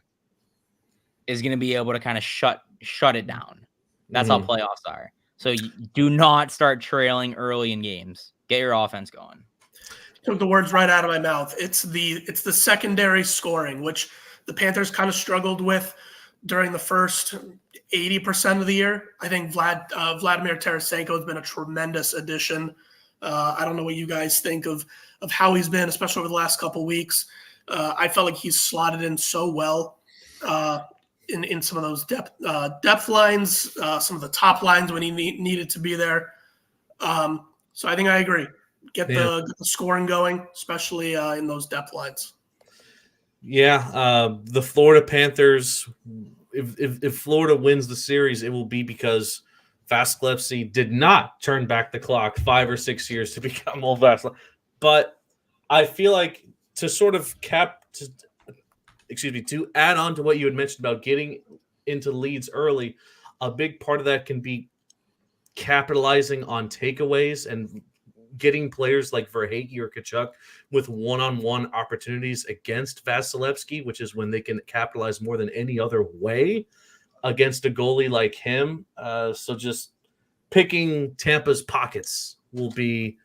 Speaker 3: is going to be able to kind of shut it down. That's how playoffs are. So you do not start trailing early in games. Get your offense going.
Speaker 4: Took the words right out of my mouth. It's the secondary scoring, which the Panthers kind of struggled with during the first 80% of the year. I think Vladimir Tarasenko has been a tremendous addition I don't know what you guys think of how he's been, especially over the last couple weeks. I felt like he's slotted in so well in some of those depth lines, some of the top lines when he needed to be there. So I think I agree. Get the scoring going, especially in those depth lines.
Speaker 2: Yeah, the Florida Panthers. If Florida wins the series, it will be because Vasilevsky did not turn back the clock 5 or 6 years to become old Vasilevsky. But I feel like to sort of to add on to what you had mentioned about getting into leads early, a big part of that can be capitalizing on takeaways and getting players like Verhaeghe or Tkachuk with one-on-one opportunities against Vasilevsky, which is when they can capitalize more than any other way against a goalie like him. So just picking Tampa's pockets will be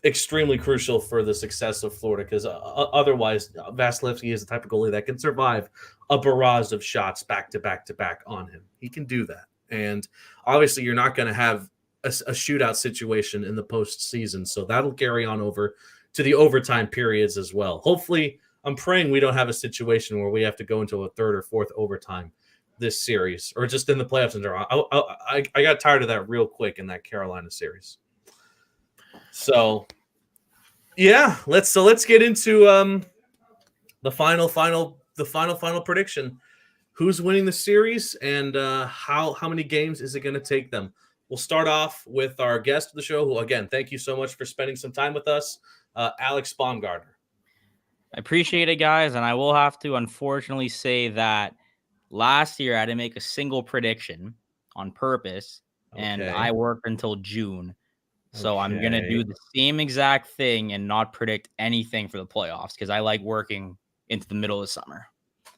Speaker 2: extremely crucial for the success of Florida, because otherwise Vasilevsky is the type of goalie that can survive a barrage of shots back to back to back on him. He can do that. And obviously you're not going to have a shootout situation in the postseason, so that'll carry on over to the overtime periods as well. Hopefully, I'm praying we don't have a situation where we have to go into a third or fourth overtime this series, or just in the playoffs in general. I got tired of that real quick in that Carolina series. So, yeah, let's get into the final prediction. Who's winning the series, and how many games is it going to take them? We'll start off with our guest of the show, who, again, thank you so much for spending some time with us, Alex Baumgartner.
Speaker 3: I appreciate it, guys, and I will have to unfortunately say that last year I didn't make a single prediction on purpose, and I worked until June. So I'm going to do the same exact thing and not predict anything for the playoffs, because I like working into the middle of summer.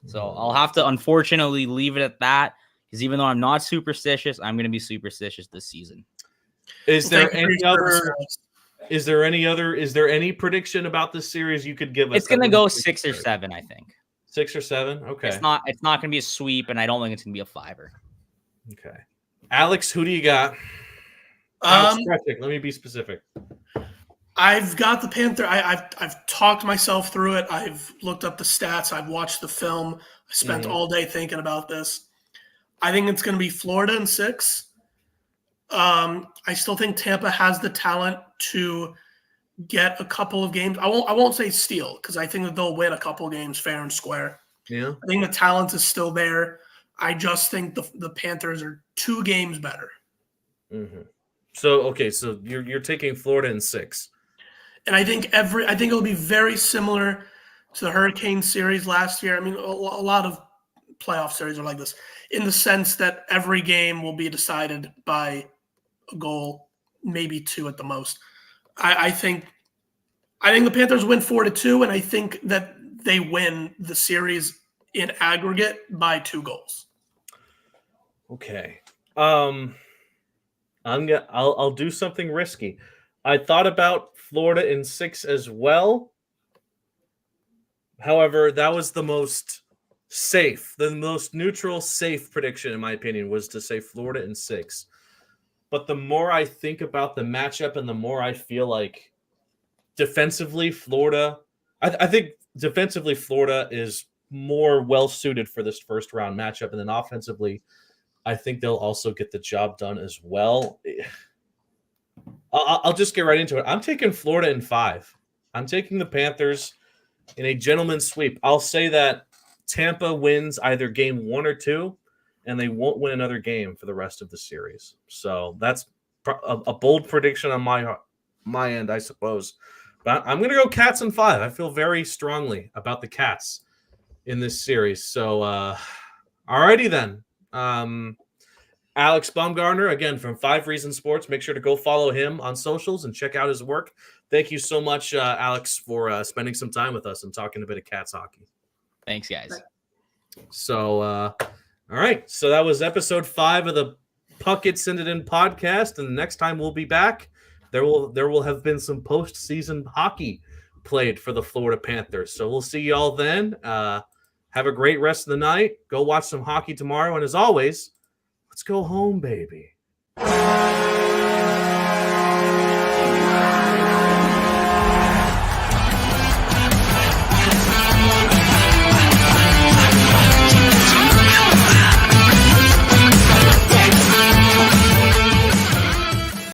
Speaker 3: So I'll have to unfortunately leave it at that, because even though I'm not superstitious, I'm going to be superstitious this season.
Speaker 2: Is there any prediction about this series you could give us?
Speaker 3: It's going to go 6 or 7, I think.
Speaker 2: 6 or 7? Okay.
Speaker 3: It's not going to be a sweep, and I don't think it's going to be a 5-er.
Speaker 2: Okay. Alex, who do you got? Alex Krutchik, let me be specific.
Speaker 4: I've got the Panther. I've talked myself through it. I've looked up the stats. I've watched the film. I spent all day thinking about this. I think it's going to be Florida in 6. I still think Tampa has the talent to get a couple of games. I won't say steal, because I think that they'll win a couple of games fair and square.
Speaker 2: Yeah.
Speaker 4: I think the talent is still there. I just think the Panthers are 2 games better.
Speaker 2: Mm-hmm. So you're taking Florida in 6.
Speaker 4: And I think it'll be very similar to the Hurricane series last year. I mean, a lot of playoff series are like this, in the sense that every game will be decided by a goal, maybe 2 at the most. I think the Panthers win 4-2, and I think that they win the series in aggregate by 2 goals.
Speaker 2: Okay. I'll do something risky. I thought about Florida in 6 as well. However, that was the most safe, the most neutral, safe prediction, in my opinion, was to say Florida in 6. But the more I think about the matchup, and the more I feel like defensively, Florida, I think defensively Florida is more well-suited for this first round matchup. And then offensively, I think they'll also get the job done as well. I'll just get right into it. I'm taking Florida in 5. I'm taking the Panthers in a gentleman's sweep. I'll say that Tampa wins either game 1 or 2, and they won't win another game for the rest of the series. So that's a bold prediction on my end, I suppose. But I'm going to go Cats in 5. I feel very strongly about the Cats in this series. So, alrighty then. Alex Baumgartner, again, from 5 Reasons Sports. Make sure to go follow him on socials and check out his work. Thank you so much, Alex, for spending some time with us and talking a bit of Cats hockey.
Speaker 3: Thanks, guys.
Speaker 2: So, all right. So that was episode 5 of the Puck It, Send It In podcast. And the next time we'll be back, there will have been some postseason hockey played for the Florida Panthers. So we'll see y'all then. Have a great rest of the night. Go watch some hockey tomorrow. And as always, let's go home, baby.
Speaker 4: Bye.